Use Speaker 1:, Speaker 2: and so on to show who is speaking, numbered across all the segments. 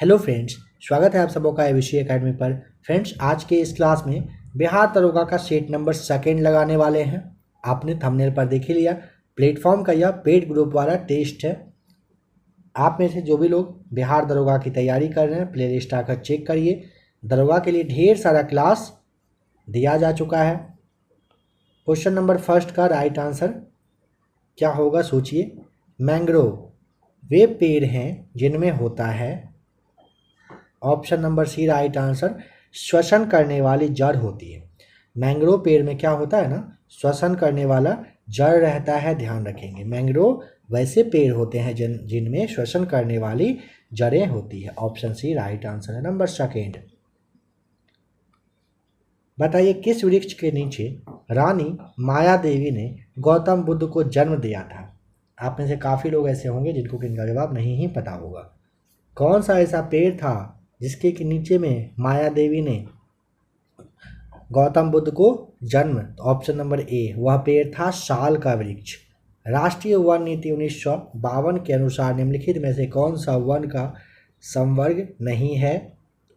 Speaker 1: Hello friends, स्वागत है आप सबों का एबीसी एकेडमी पर। फ्रेंड्स, आज के इस क्लास में बिहार दरोगा का सेट नंबर सेकेंड लगाने वाले हैं। आपने थंबनेल पर देख ही लिया, प्लेटफॉर्म का यह पेड ग्रुप वाला टेस्ट है। आप में से जो भी लोग बिहार दरोगा की तैयारी कर रहे हैं, प्ले लिस्ट आकर चेक करिए। दरोगा के लिए ढेर सारा क्लास दिया जा चुका है। क्वेश्चन नंबर फर्स्ट का राइट आंसर क्या होगा, सोचिए। मैंग्रोव वे पेड़ हैं जिनमें होता है, option number C right answer, श्वसन करने वाली जड़ होती है। मैंग्रोव पेड़ में क्या होता है ना, श्वसन करने वाला जड़ रहता है, ध्यान रखेंगे। मैंग्रोव वैसे पेड़ होते हैं जिनमें श्वसन करने वाली जड़ें होती है। ऑप्शन सी राइट आंसर है। नंबर सेकेंड, बताइए किस वृक्ष के नीचे रानी माया देवी ने गौतम बुद्ध को जन्म दिया था। आप में से काफ़ी लोग ऐसे होंगे जिनको इनका जवाब नहीं ही पता होगा। कौन सा ऐसा पेड़ था जिसके के नीचे में माया देवी ने गौतम बुद्ध को जन्म। ऑप्शन नंबर ए, वह पेड़ था साल का वृक्ष। राष्ट्रीय वन नीति 1952 के अनुसार निम्नलिखित में से कौन सा वन का संवर्ग नहीं है।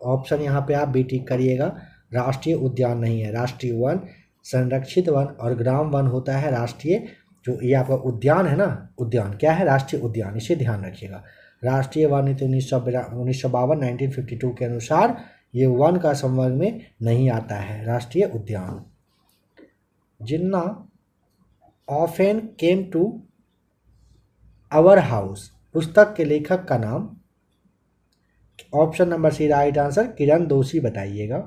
Speaker 1: ऑप्शन यहाँ पे आप बी टिक करिएगा। राष्ट्रीय उद्यान नहीं है, राष्ट्रीय वन संरक्षित वन और ग्राम वन होता है। राष्ट्रीय जो ये आपका उद्यान है ना, उद्यान क्या है, राष्ट्रीय उद्यान, इसे ध्यान रखिएगा। राष्ट्रीय वन नीति 1952 1952 के अनुसार ये वन का संवर्ग में नहीं आता है, राष्ट्रीय उद्यान। Jinnah often came to our house पुस्तक के लेखक का नाम। Option number C right answer, Kiran Doshi बताइएगा।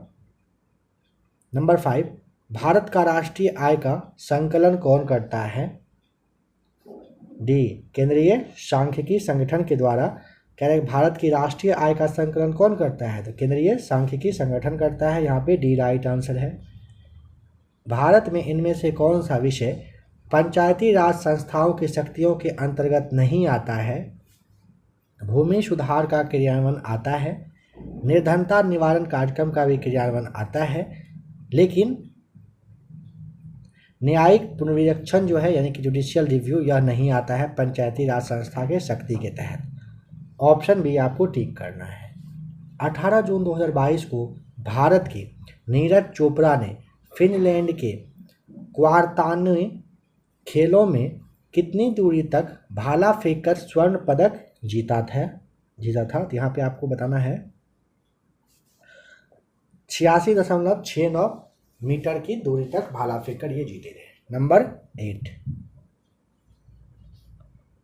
Speaker 1: नंबर 5, भारत का राष्ट्रीय आय का संकलन कौन करता है। डी, केंद्रीय सांख्यिकी संगठन के द्वारा। कह रहे भारत की राष्ट्रीय आय का संकलन कौन करता है, तो केंद्रीय सांख्यिकी संगठन करता है। यहाँ पे डी राइट आंसर है। भारत में इनमें से कौन सा विषय पंचायती राज संस्थाओं की शक्तियों के अंतर्गत नहीं आता है। भूमि सुधार का क्रियान्वयन आता है, निर्धनता निवारण कार्यक्रम का भी क्रियान्वयन आता है, लेकिन न्यायिक पुनरीक्षण जो है यानी कि जुडिशियल रिव्यू, यह नहीं आता है पंचायती राज संस्था के शक्ति के तहत। ऑप्शन बी आपको टिक करना है। 18 जून 2022 को भारत की नीरज चोपड़ा ने फिनलैंड के क्वार्ताने खेलों में कितनी दूरी तक भाला फेंककर स्वर्ण पदक जीता था। तो यहाँ पे आपको बताना है 86.69 मीटर की दूरी तक भाला फेंककर ये जीते थे। नंबर 8,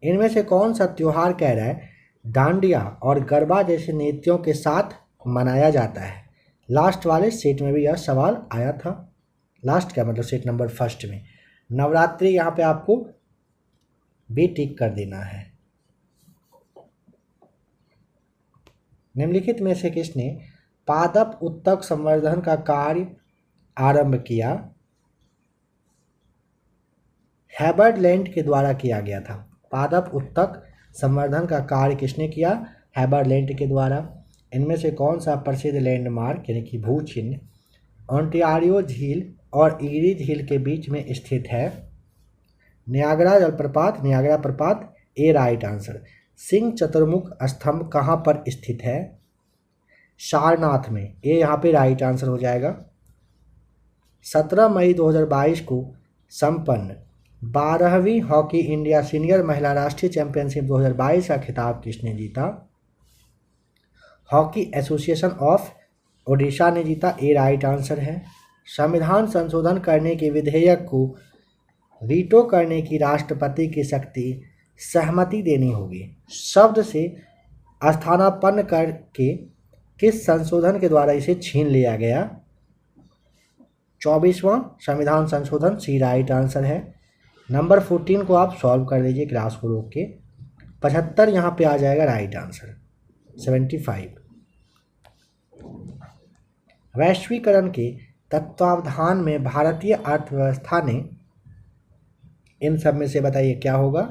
Speaker 1: इनमें से कौन सा त्योहार कह रहा है डांडिया और गरबा जैसे नृत्यों के साथ मनाया जाता है। लास्ट वाले सेट में भी यह सवाल आया था। लास्ट क्या मतलब, सेट नंबर फर्स्ट में। नवरात्रि यहाँ पे आपको भी टिक कर देना है। निम्नलिखित में से किसने पादप उत्तक संवर्धन का कार्य आरंभ किया। हैबरलैंड के द्वारा किया गया था। पादप उत्तक संवर्धन का कार्य किसने किया, हैबरलैंड के द्वारा। इनमें से कौन सा प्रसिद्ध लैंडमार्क यानी कि भू चिन्ह ओंटारियो झील और ईरी झील के बीच में स्थित है। नियाग्रा जलप्रपात, नियाग्रा प्रपात ए राइट आंसर। सिंह चतुर्मुख स्तंभ कहाँ पर स्थित है, सारनाथ में, ए यहाँ पे राइट आंसर हो जाएगा। 17 मई 2022 को संपन्न 12वीं हॉकी इंडिया सीनियर महिला राष्ट्रीय चैंपियनशिप 2022 का खिताब किसने जीता। हॉकी एसोसिएशन ऑफ ओडिशा ने जीता, ए राइट आंसर है। संविधान संशोधन करने के विधेयक को वीटो करने की राष्ट्रपति की शक्ति सहमति देनी होगी शब्द से स्थानापन्न करके किस संशोधन के द्वारा इसे छीन लिया गया। 24वां संविधान संशोधन, सी राइट आंसर है। नंबर 14 को आप सॉल्व कर लीजिए क्लास को रोक के। 75 यहाँ पे आ जाएगा राइट आंसर। 75, वैश्वीकरण के तत्वावधान में भारतीय अर्थव्यवस्था ने, इन सब में से बताइए क्या होगा।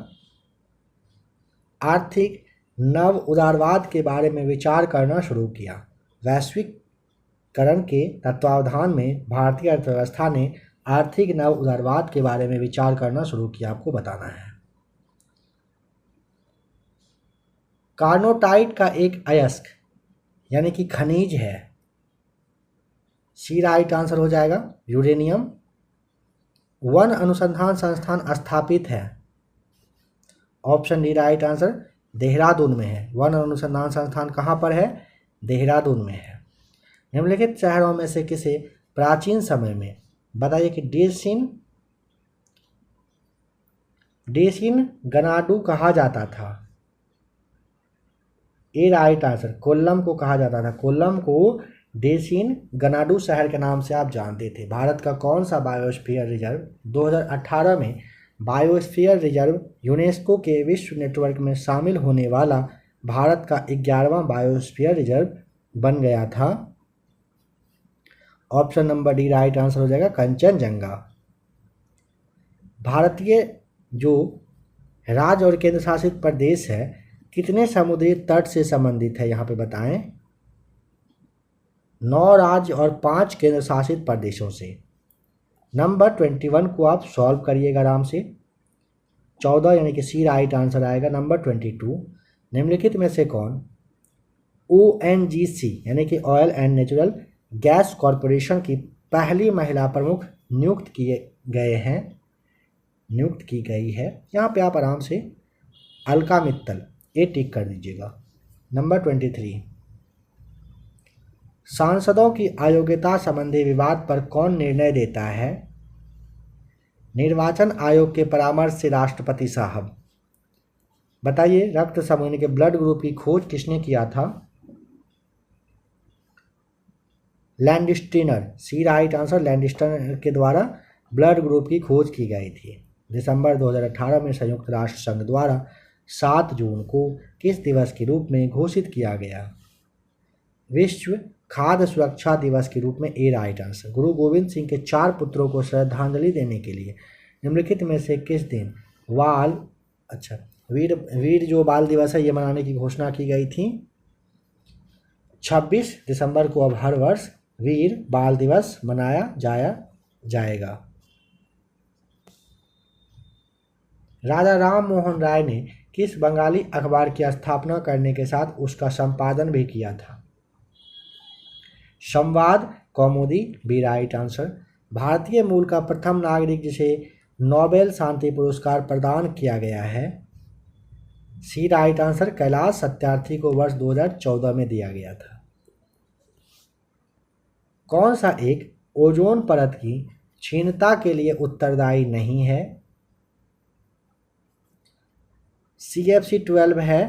Speaker 1: आर्थिक नव उदारवाद के बारे में विचार करना शुरू किया। वैश्वीकरण के तत्वावधान में भारतीय अर्थव्यवस्था ने आर्थिक नव उदारवाद के बारे में विचार करना शुरू किया, आपको बताना है। कार्नोटाइट का एक अयस्क यानी कि खनिज है। सी राइट आंसर हो जाएगा यूरेनियम। वन अनुसंधान संस्थान स्थापित है। Option D right answer Dehradun में है। वन अनुसंधान संस्थान कहाँ पर है? देहरादून में है। निम्नलिखित शहरों में से किसे प्राचीन समय में, बताइए कि डेसिन गनाडू कहा जाता था? ए राइट आंसर कोल्लम को कहा जाता था। कोल्लम को डेसिन गनाडू शहर के नाम से आप जानते थे। भारत का कौन सा बायोस्फीयर रिजर्व 2018 में बायोस्फीयर रिजर्व यूनेस्को के विश्व नेटवर्क में शामिल होने वाला भारत का 11वां बायोस्फीयर रिजर्व बन गया था? Option number D right answer हो जाएगा कंचनजंगा। भारतीय जो राज्य और केंद्र शासित प्रदेश है कितने समुद्री तट से संबंधित है, यहाँ पे बताएं? 9 राज्य और 5 केंद्र शासित प्रदेशों से। नंबर 21 को आप सॉल्व करिएगा आराम से। 14 यानी कि सी राइट आंसर आएगा। नंबर 22, निम्नलिखित में से कौन ONGC यानी कि oil and natural gas corporation की पहली महिला प्रमुख नियुक्त की गई है? यहाँ पे आप आराम से अलका मित्तल ए टिक कर दीजिएगा। नंबर 23, सांसदों की अयोग्यता संबंधी विवाद पर कौन निर्णय देता है? निर्वाचन आयोग के परामर्श से राष्ट्रपति साहब। बताइए रक्त समूह के ब्लड ग्रुप की खोज किसने किया था? लैंडस्टीनर। सी राइट आंसर लैंडस्टीनर के द्वारा ब्लड ग्रुप की खोज की गई थी। दिसंबर 2018 में संयुक्त राष्ट्र संघ द्वारा 7 जून को किस दिवस के रूप में घोषित किया गया? विश्व खाद्य सुरक्षा दिवस के रूप में ए राइट आंसर। गुरु गोविंद सिंह के 4 पुत्रों को श्रद्धांजलि देने के लिए निम्नलिखित में से किस दिन वीर जो बाल दिवस है ये मनाने की घोषणा की गई थी? 26 दिसंबर को अब हर वर्ष वीर बाल दिवस मनाया जाएगा। राजा राम मोहन राय ने किस बंगाली अखबार की स्थापना करने के साथ उसका संपादन भी किया था? संवाद कौमुदी बी राइट आंसर। भारतीय मूल का प्रथम नागरिक जिसे नोबेल शांति पुरस्कार प्रदान किया गया है? सी राइट आंसर कैलाश सत्यार्थी को वर्ष 2014 में दिया गया था। कौन सा एक ओजोन परत की क्षीणता के लिए उत्तरदायी नहीं है? CFC12 है।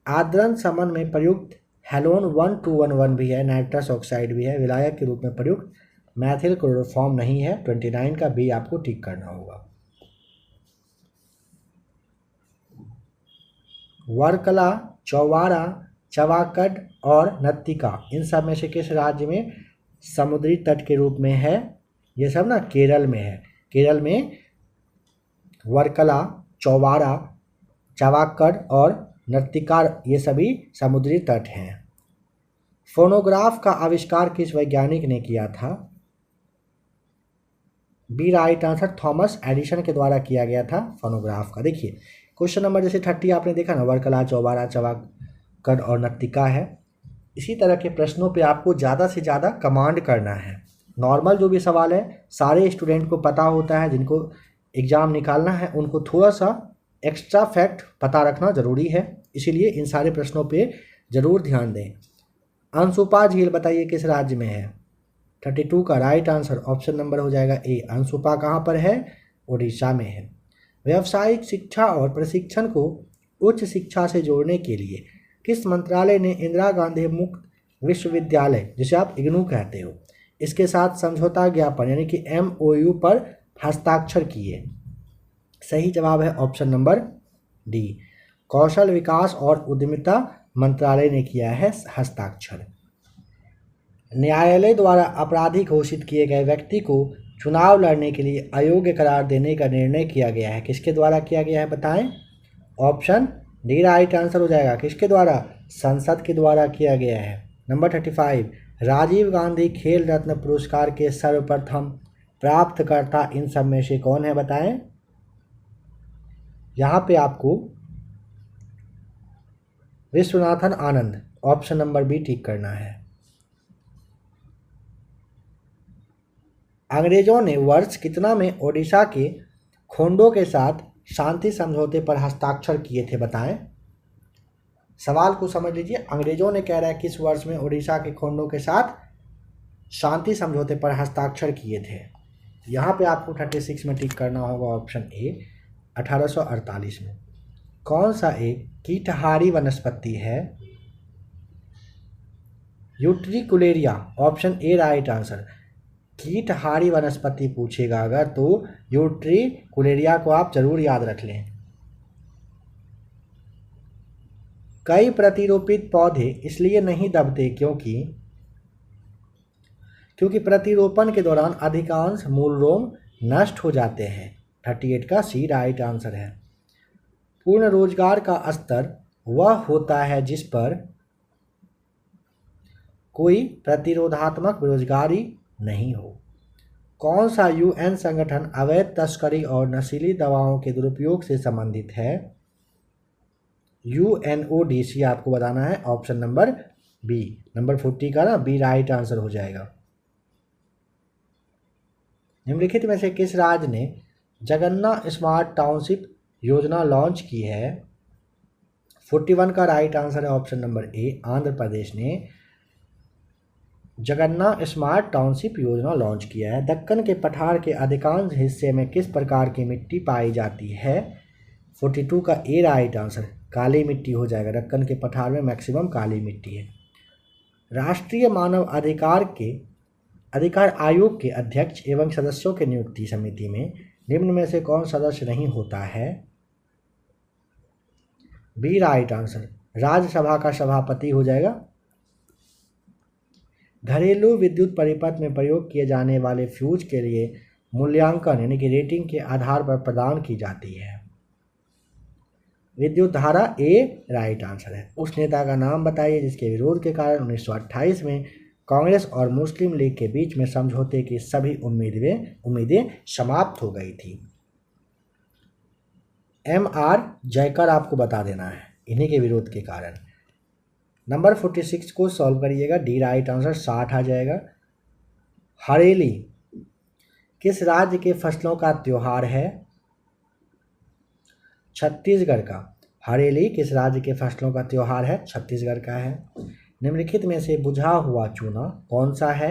Speaker 1: आद्रन समन में प्रयुक्त हेलोन 1211 भी है, नाइट्रस ऑक्साइड भी है, विलायक के रूप में प्रयुक्त मैथिल क्लोरोफॉर्म नहीं है। 29 का बी आपको टिक करना होगा। वर्कला, चौवारा, चवाकड और नत्तिका इन सब में से किस राज्य में समुद्री तट के रूप में है? ये सब ना केरल में है। केरल में वर्कला, चौवारा, चवाकड और नत्तिका ये सभी समुद्री तट हैं। फोनोग्राफ का आविष्कार किस वैज्ञानिक ने किया था? B right answer Thomas Edison के द्वारा किया गया था फोनोग्राफ का। देखिए क्वेश्चन नंबर जैसे 30 आपने देखा ना, वर्कला, चौबारा, चवाकड और नत्तिका है। इसी तरह के प्रश्नों पे आपको ज़्यादा से ज़्यादा कमांड करना है। नॉर्मल जो भी सवाल है सारे स्टूडेंट को पता होता है, जिनको एग्ज़ाम निकालना है उनको थोड़ा सा एक्स्ट्रा फैक्ट पता रखना ज़रूरी है, इसीलिए इन सारे प्रश्नों पे ज़रूर ध्यान दें। अंशुपा झील बताइए किस राज्य में है? 32 का राइट आंसर ऑप्शन नंबर हो जाएगा ए। अंशुपा कहाँ पर है? उड़ीसा में है। व्यावसायिक शिक्षा और प्रशिक्षण को उच्च शिक्षा से जोड़ने के लिए किस मंत्रालय ने इंदिरा गांधी मुक्त विश्वविद्यालय, जिसे आप इग्नू कहते हो, इसके साथ समझौता ज्ञापन यानी कि MOU पर हस्ताक्षर किए? सही जवाब है ऑप्शन नंबर डी, कौशल विकास और उद्यमिता मंत्रालय ने किया है हस्ताक्षर। न्यायालय द्वारा अपराधी घोषित किए गए व्यक्ति को चुनाव लड़ने के लिए अयोग्य करार देने का निर्णय किया गया है? किसके द्वारा किया गया है बताएं? ऑप्शन डी राइट आंसर हो जाएगा। किसके द्वारा? संसद के द्वारा किया गया है। नंबर 35, राजीव गांधी खेल रत्न पुरस्कार के सर्वप्रथम प्राप्तकर्ता इन सब में से कौन है बताएं? यहाँ पे आपको Viswanathan Anand, option number B ठीक करना है। अंग्रेजों ने वर्ष कितना में ओडिशा के खोंडो के साथ शांति समझौते पर हस्ताक्षर किए थे, बताएं। सवाल को समझ लीजिए, अंग्रेजों ने कह रहा है किस वर्ष में ओडिशा के खोंडो के साथ शांति समझौते पर हस्ताक्षर किए थे। यहाँ पे आपको 36 में टिक करना होगा ऑप्शन ए 1848 में। कौन सा एक कीटहारी वनस्पति है? Utricularia, option A right answer. कीटहारी वनस्पति पूछेगा अगर तो यूट्रिकुलेरिया को आप जरूर याद रख लें। कई प्रतिरोपित पौधे इसलिए नहीं दबते क्योंकि प्रतिरोपण के दौरान अधिकांश मूल रोम नष्ट हो जाते हैं। 38 का सी राइट आंसर है। पूर्ण रोजगार का स्तर वह होता है जिस पर कोई प्रतिरोधात्मक बेरोजगारी नहीं हो। कौन सा यूएन संगठन अवैध तस्करी और नशीली दवाओं के दुरुपयोग से संबंधित है? UNODC आपको बताना है, ऑप्शन नंबर बी। नंबर 40 का ना बी राइट आंसर हो जाएगा। निम्नलिखित में से किस राज्य ने जगन्ना स्मार्ट टाउनशिप योजना लॉन्च की है? 41 का राइट आंसर है option number A, Andhra Pradesh ने जगन्ना स्मार्ट टाउनशिप योजना लॉन्च किया है। दक्कन के पठार के अधिकांश हिस्से में किस प्रकार की मिट्टी पाई जाती है? 42 का ए राइट आंसर, काली मिट्टी हो जाएगा। दक्कन के पठार में मैक्सिमम काली मिट्टी है। राष्ट्रीय मानव अधिकार आयोग के अध्यक्ष एवं सदस्यों की नियुक्ति समिति में निम्न में से कौन सदस्य नहीं होता है? बी राइट आंसर, राज्यसभा का सभापति हो जाएगा। घरेलू विद्युत परिपथ में प्रयोग किए जाने वाले फ्यूज के लिए मूल्यांकन यानी कि रेटिंग के आधार पर प्रदान की जाती है। विद्युत धारा ए राइट आंसर है। उस नेता का नाम बताइए जिसके विरोध के कारण 1928 में कांग्रेस और मुस्लिम लीग के बीच में समझौते की सभी उम्मीदें समाप्त हो गई थी। MR जयकर आपको बता देना है, इन्हीं के विरोध के कारण। नंबर 46 को सॉल्व करिएगा, डी राइट आंसर 60 आ जाएगा। हरेली किस राज्य के फसलों का त्योहार है? छत्तीसगढ़ का। हरेली किस राज्य के फसलों का त्योहार है? छत्तीसगढ़ का है। निम्नलिखित में से बुझा हुआ चूना कौन सा है?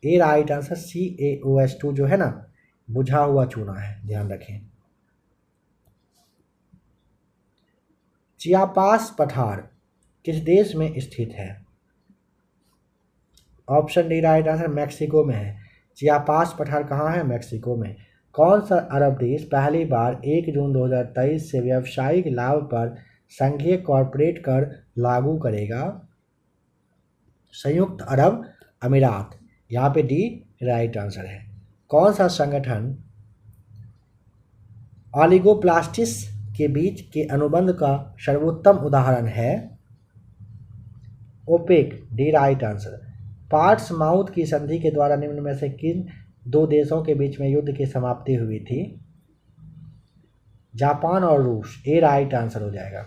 Speaker 1: ए राइट आंसर, CaOH2 जो है ना, बुझा हुआ चूना है, ध्यान रखें। चियापास पठार किस देश में स्थित है? Option D right answer, Mexico में है। चियापास पठार कहाँ है? मैक्सिको में। कौन सा अरब देश पहली बार 1 जून 2023 से व्यावसायिक लाभ पर संघीय कॉर्पोरेट कर लागू करेगा? संयुक्त अरब अमीरात, यहाँ पे डी राइट आंसर है। कौन सा संगठन ऑलिगोप्लास्टिस के बीच के अनुबंध का सर्वोत्तम उदाहरण है? OPEC, D right answer. Portsmouth की संधि के द्वारा निम्न में से किन दो देशों के बीच में युद्ध की समाप्ति हुई थी? जापान और रूस, ए राइट आंसर हो जाएगा।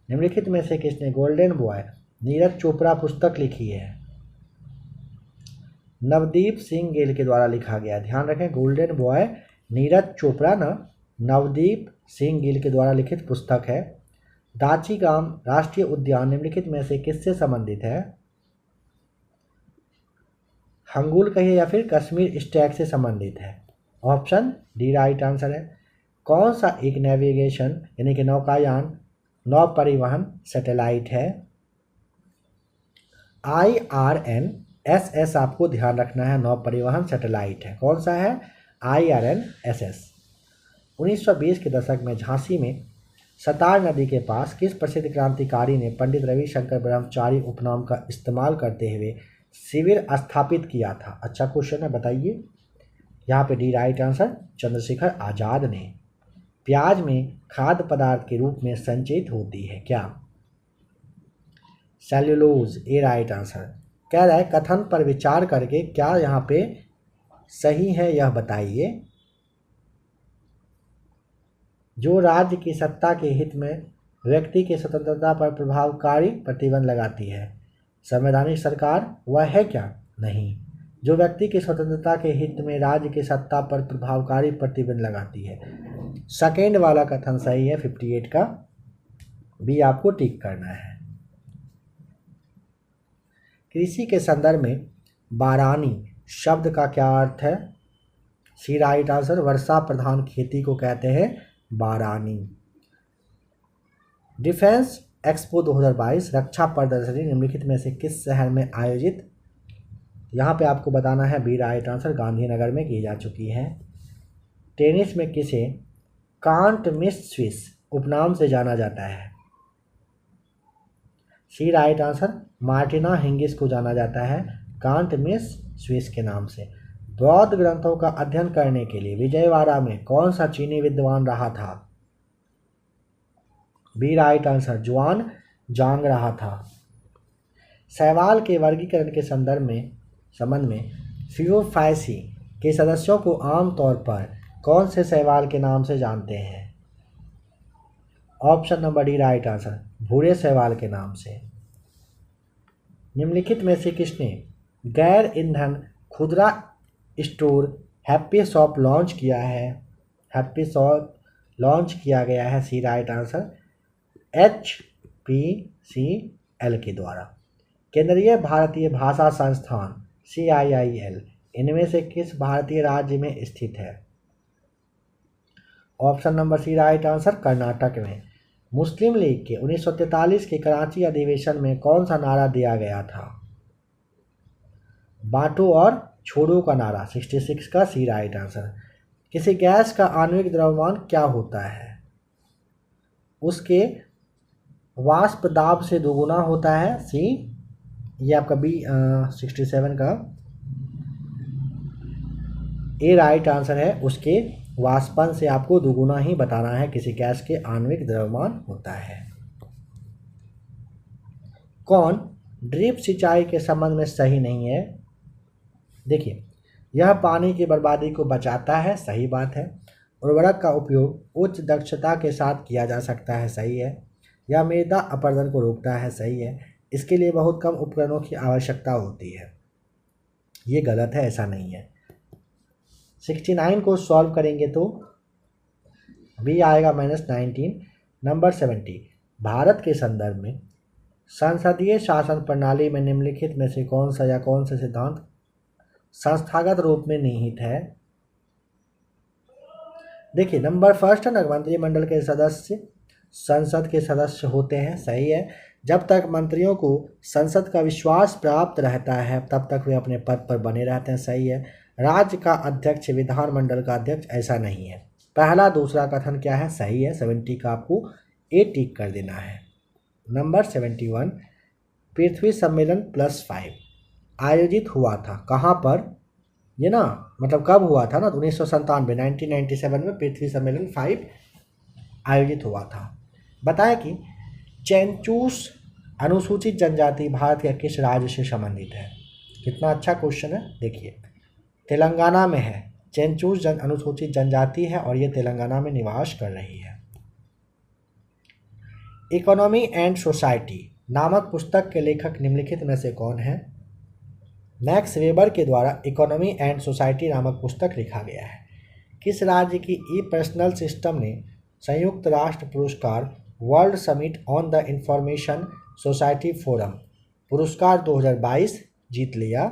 Speaker 1: निम्नलिखित में से किसने गोल्डन बॉय नीरज चोपड़ा पुस्तक लिखी है? नवदीप सिंह गिल के द्वारा लिखा गया। ध्यान रखें, गोल्डन बॉय नीरज चोपड़ा ना नवदीप सिंह गिल के द्वारा लिखित पुस्तक है। दाचीगाम राष्ट्रीय उद्यान निम्नलिखित में से किससे संबंधित है? हंगुल कहिए या फिर कश्मीर स्टैग से संबंधित है। ऑप्शन डी राइट आंसर है। कौन सा एक नेविगेशन यानी कि नौकायान नौ परिवहन सैटेलाइट है? IRNSS आपको ध्यान रखना है, नौ परिवहन सैटेलाइट है। कौन सा है? IRNSS। 1920 के दशक में झांसी में सतार नदी के पास किस प्रसिद्ध क्रांतिकारी ने पंडित रविशंकर ब्रह्मचारी उपनाम का इस्तेमाल करते हुए शिविर स्थापित किया था? अच्छा क्वेश्चन है, बताइए। यहाँ पे D right answer, Chandrashekhar Azad ने। प्याज में खाद्य पदार्थ के रूप में संचित होती है क्या? सेल्यूलोज, ए राइट आंसर। कह रहा है कथन पर विचार करके क्या यहाँ पे सही है यह बताइए। जो राज्य की सत्ता के हित में व्यक्ति की स्वतंत्रता पर प्रभावकारी प्रतिबंध लगाती है। संवैधानिक सरकार वह है क्या? नहीं। जो व्यक्ति की स्वतंत्रता के हित में राज्य की सत्ता पर प्रभावकारी प्रतिबंध लगाती है। सेकेंड वाला कथन सही है, 58 का भी आपको टिक करना है। कृषि के संदर्भ में बारानी शब्द का क्या अर्थ है? सी राइट आंसर, वर्षा प्रधान खेती को कहते हैं बारानी। डिफेंस एक्सपो 2022 रक्षा प्रदर्शनी निम्नलिखित में से किस शहर में आयोजित? यहाँ पे आपको बताना है बी राइट आंसर, गांधीनगर में की जा चुकी है। टेनिस में किसे कांट मिस स्विस उपनाम से जाना जाता है? सी राइट आंसर, मार्टिना हिंगिस को जाना जाता है कांट मिस स्विस के नाम से। बौद्ध ग्रंथों का अध्ययन करने के लिए विजयवाड़ा में कौन सा चीनी विद्वान रहा था? बी राइट आंसर, जुआन जांग रहा था। शैवाल के वर्गीकरण के संबंध में फियोफाइसी के सदस्यों को आमतौर पर कौन से शैवाल के नाम से जानते हैं? Option number D right answer, भूरे शैवाल के नाम से। निम्नलिखित में से किसने गैर ईंधन खुदरा स्टोर हैप्पी शॉप लॉन्च किया है? हैप्पी शॉप लॉन्च किया गया है, सी राइट आंसर, HPCL के द्वारा। केंद्रीय भारतीय भाषा संस्थान CIIL इनमें से किस भारतीय राज्य में स्थित है? Option number C right answer, Karnataka में। मुस्लिम लीग के 1943 के कराची अधिवेशन में कौन सा नारा दिया गया था? बांटो और छोड़ो का नारा, 66 का सी राइट आंसर। किसी गैस का आणविक द्रव्यमान क्या होता है? उसके वाष्प दाब से दोगुना होता है, सी। ये आपका बी 67 का ए राइट आंसर है। उसके वाष्पन से आपको दोगुना ही बताना है किसी गैस के आणविक द्रव्यमान होता है। कौन ड्रिप सिंचाई के संबंध में सही नहीं है? देखिए, यह पानी की बर्बादी को बचाता है, सही बात है। उर्वरक का उपयोग उच्च दक्षता के साथ किया जा सकता है, सही है। यह मृदा अपरदन को रोकता है, सही है। इसके लिए बहुत कम उपकरणों की आवश्यकता होती है, ये गलत है, ऐसा नहीं है। 69 को सॉल्व करेंगे तो बी आएगा -19। नंबर 70, भारत के संदर्भ में संसदीय शासन प्रणाली में निम्नलिखित में से कौन से सिद्धांत संस्थागत रूप में निहित है? देखिए, नंबर फर्स्ट है ना, मंत्रिमंडल के सदस्य संसद के सदस्य होते हैं, सही है। जब तक मंत्रियों को संसद का विश्वास प्राप्त रहता है तब तक वे अपने पद पर बने रहते हैं, सही है। राज्य का अध्यक्ष विधानमंडल का अध्यक्ष, ऐसा नहीं है। पहला दूसरा कथन क्या है? सही है। 70 का आपको ए टिक कर देना है। नंबर 71, पृथ्वी सम्मेलन +5 आयोजित हुआ था कहाँ पर? ये ना मतलब कब हुआ था ना, 1997 1997 में पृथ्वी सम्मेलन 5 आयोजित हुआ था। बताया कि चेंचूस अनुसूचित जनजाति भारत के किस राज्य से संबंधित है? कितना अच्छा क्वेश्चन है। देखिए, तेलंगाना में है। चेंचूस अनुसूचित जनजाति है और ये तेलंगाना में निवास कर रही है। इकोनॉमी एंड सोसाइटी नामक पुस्तक के लेखक निम्नलिखित में से कौन है? मैक्स वेबर के द्वारा इकोनॉमी एंड सोसाइटी नामक पुस्तक लिखा गया है। किस राज्य की ई पर्सनल सिस्टम ने संयुक्त राष्ट्र पुरस्कार world summit on the information society forum पुरस्कार 2022 जीत लिया?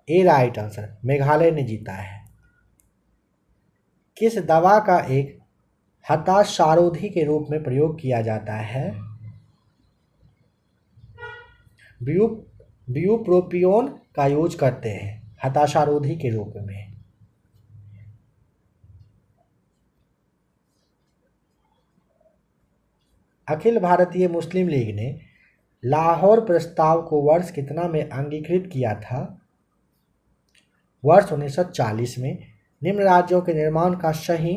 Speaker 1: ए राइट आंसर, मेघालय ने जीता है। किस दवा का एक हताशारोधी के रूप में प्रयोग किया जाता है? ब्यूप्रोपियोन का यूज करते हैं हताशारोधी के रूप में। अखिल भारतीय मुस्लिम लीग ने लाहौर प्रस्ताव को वर्ष कितना में अंगीकृत किया था? वर्ष 1940 में। निम्न राज्यों के निर्माण का सही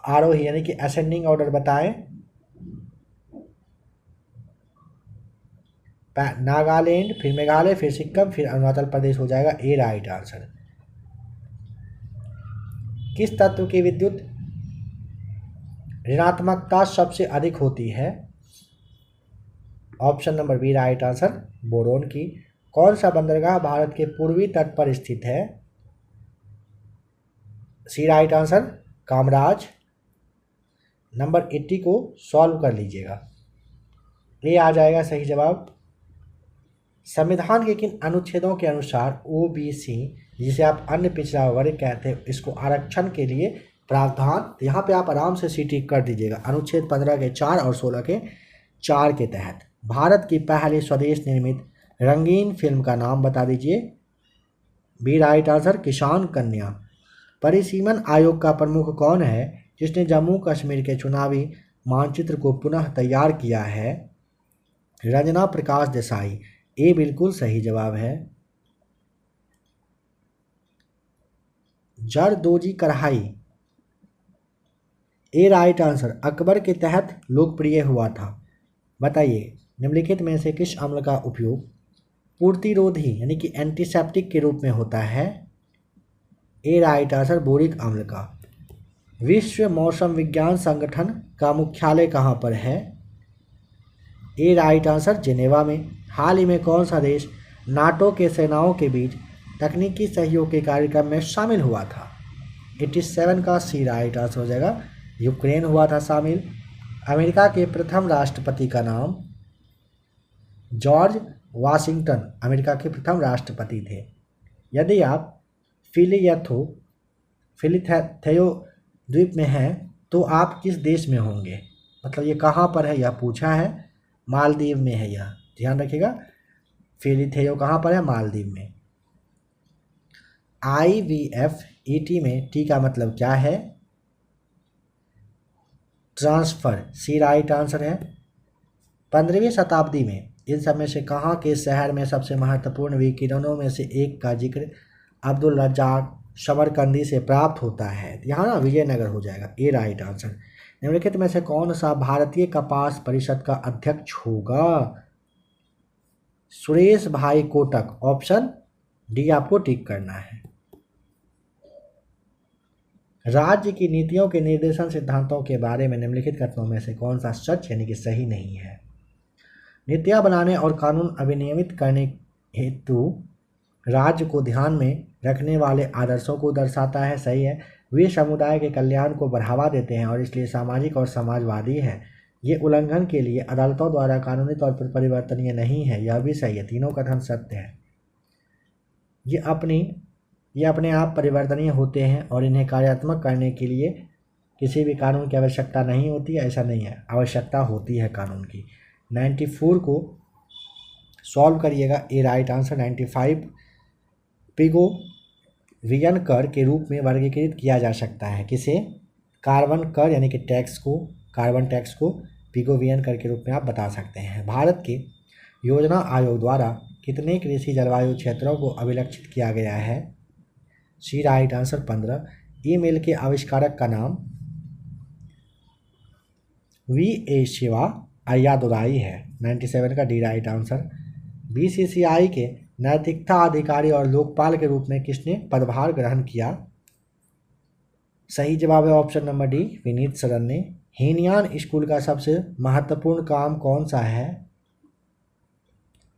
Speaker 1: आरोही यानी कि असेंडिंग ऑर्डर बताएं। नागालैंड, फिर मेघालय, फिर सिक्किम, फिर अरुणाचल प्रदेश हो जाएगा ए राइट आंसर। किस तत्व की विद्युत ऋणात्मकता सबसे अधिक होती है। Option number B right answer, boron की। कौन सा बंदरगाह भारत के पूर्वी तट पर स्थित है? सी राइट आंसर, कामराज। नंबर 80 को सॉल्व कर लीजिएगा, ये आ जाएगा सही जवाब। संविधान के किन अनुच्छेदों के अनुसार ओबीसी, जिसे आप अन्य पिछड़ा वर्ग कहते हैं, इसको आरक्षण के लिए प्रावधान, यहाँ पे आप आराम से सी टिक कर दीजिएगा। अनुच्छेद 15 के 4 और 16 के 4 के तहत भारत की पहली स्वदेश निर्मित रंगीन फिल्म का नाम बता दीजिए। बी राइट आंसर, किसान कन्या। परिसीमन आयोग का प्रमुख कौन है जिसने जम्मू कश्मीर के चुनावी मानचित्र को पुनः तैयार किया है? रंजना प्रकाश देसाई। ये बिल्कुल सही जवाब है। जरदोजी कढ़ाई, ए राइट आंसर, अकबर के तहत लोकप्रिय हुआ था। बताइए निम्नलिखित में से किस अम्ल का उपयोग पूर्तिरोधी यानी कि एंटीसेप्टिक के रूप में होता है? ए राइट आंसर, बोरिक अम्ल का। विश्व मौसम विज्ञान संगठन का मुख्यालय कहाँ पर है? ए राइट आंसर, जेनेवा में। हाल ही में कौन सा देश नाटो के सेनाओं के बीच तकनीकी सहयोग के कार्यक्रम में शामिल हुआ था? 87 का सी राइट आंसर हो जाएगा, यूक्रेन हुआ था शामिल। अमेरिका के प्रथम राष्ट्रपति का नाम? जॉर्ज वाशिंगटन अमेरिका के प्रथम राष्ट्रपति थे। यदि आप फिलिथेयो द्वीप में हैं तो आप किस देश में होंगे? मतलब ये कहाँ पर है यह पूछा है। मालदीव में है यह, ध्यान रखिएगा। फिलिथेयो कहाँ पर है? मालदीव में। IVF ET में टी का मतलब क्या है? ट्रांसफर, सी राइट आंसर है। 15वीं शताब्दी में इन सब में से कहाँ के शहर में सबसे महत्वपूर्ण विकिरणों में से एक का जिक्र अब्दुल रज्जाक समरकंदी से प्राप्त होता है? यहाँ ना विजयनगर हो जाएगा, ए राइट आंसर। निम्नलिखित में से कौन सा भारतीय कपास परिषद का अध्यक्ष होगा? सुरेश भाई कोटक। ऑप्शन डी आपको टिक करना है। राज्य की नीतियों के निर्देशन सिद्धांतों के बारे में निम्नलिखित कथनों में से कौन सा सच यानी कि सही नहीं है? नीतियाँ बनाने और कानून अभिनियमित करने हेतु राज्य को ध्यान में रखने वाले आदर्शों को दर्शाता है, सही है। वे समुदाय के कल्याण को बढ़ावा देते हैं और इसलिए सामाजिक और समाजवादी हैं। ये उल्लंघन के लिए अदालतों द्वारा कानूनी तौर पर परिवर्तनीय नहीं है, यह भी सही है। तीनों कथन सत्य है। ये अपने आप परिवर्तनीय होते हैं और इन्हें कार्यात्मक करने के लिए किसी भी कानून की आवश्यकता नहीं होती है, ऐसा नहीं है, आवश्यकता होती है कानून की। 94 को सॉल्व करिएगा, ए राइट आंसर। 95 पिगोवियन कर के रूप में वर्गीकृत किया जा सकता है। किसे? कार्बन कर यानी कि टैक्स को, कार्बन टैक्स को पिगोवियन कर के रूप में आप बता सकते हैं। भारत के योजना आयोग द्वारा कितने कृषि जलवायु क्षेत्रों को अभिलक्षित किया गया है? सी राइट आंसर, 15। ईमेल के आविष्कारक का नाम? VA शिवा अय्यादुराई है। 97 का डी राइट आंसर। BCCI के नैतिकता अधिकारी और लोकपाल के रूप में किसने पदभार ग्रहण किया? सही जवाब है option number D, Vineet Saran ने। हीनयान स्कूल का सबसे महत्वपूर्ण काम कौन सा है?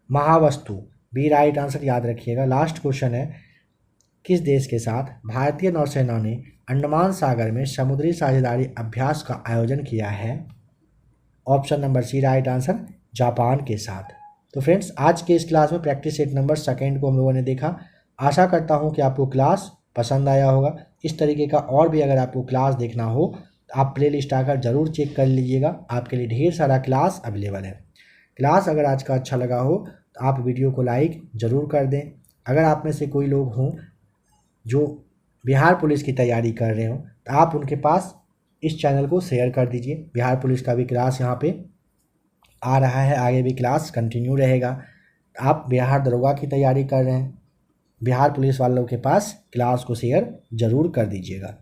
Speaker 1: महावस्तु, बी राइट आंसर, याद रखिएगा। लास्ट क्वेश्चन है, किस देश के साथ भारतीय नौसेना ने अंडमान सागर में समुद्री साझेदारी अभ्यास का आयोजन किया है? Option number C right answer, Japan के साथ। तो फ्रेंड्स, आज के इस क्लास में प्रैक्टिस सेट नंबर 2 को हम लोगों ने देखा। आशा करता हूं कि आपको क्लास पसंद आया होगा। इस तरीके का और भी अगर आपको क्लास देखना हो तो आप प्लेलिस्ट आकर ज़रूर चेक कर लीजिएगा, आपके लिए ढेर सारा क्लास अवेलेबल है। क्लास अगर आज का अच्छा लगा हो तो आप वीडियो को लाइक ज़रूर कर दें। अगर आप में से कोई लोग हों जो बिहार पुलिस की तैयारी कर रहे हो तो आप उनके पास इस चैनल को शेयर कर दीजिए। बिहार पुलिस का भी क्लास यहाँ पे आ रहा है, आगे भी क्लास कंटिन्यू रहेगा। आप बिहार दरोगा की तैयारी कर रहे हैं, बिहार पुलिस वालों के पास क्लास को शेयर ज़रूर कर दीजिएगा।